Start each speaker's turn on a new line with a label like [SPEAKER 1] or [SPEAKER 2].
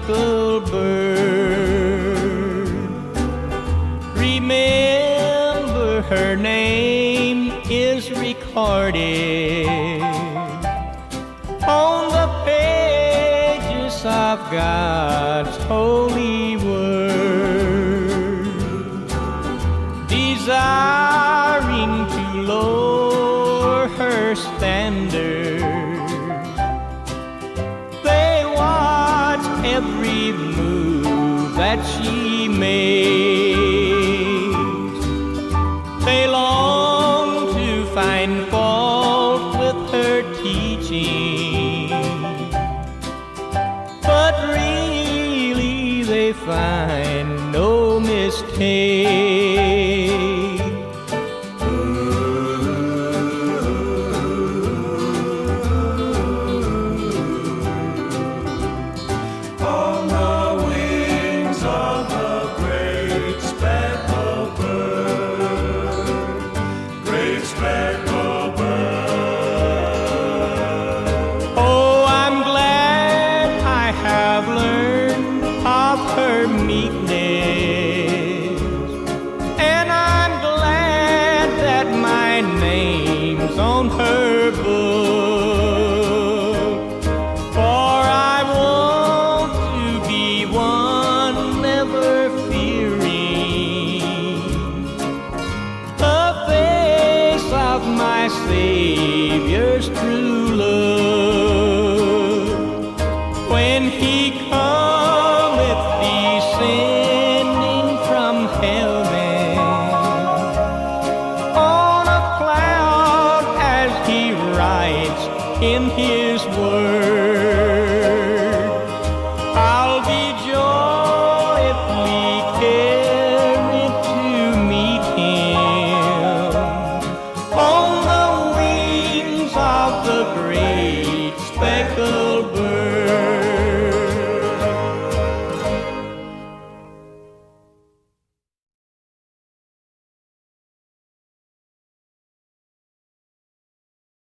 [SPEAKER 1] speckled bird. Remember, her name is recorded on the pages of God's holy word, desiring to lower her standard. They watch every move that she makes. They long to find fault with her teaching, but really they find no mistake.
[SPEAKER 2] On the wings of the great speckled bird, great speckled bird.
[SPEAKER 1] Oh, I'm glad I have learned of her meekness, and I'm glad that my name's on her book, for I want to be one never fearing the face of my Savior's true love. When He cometh descending from heaven on a cloud, as He writes in His word,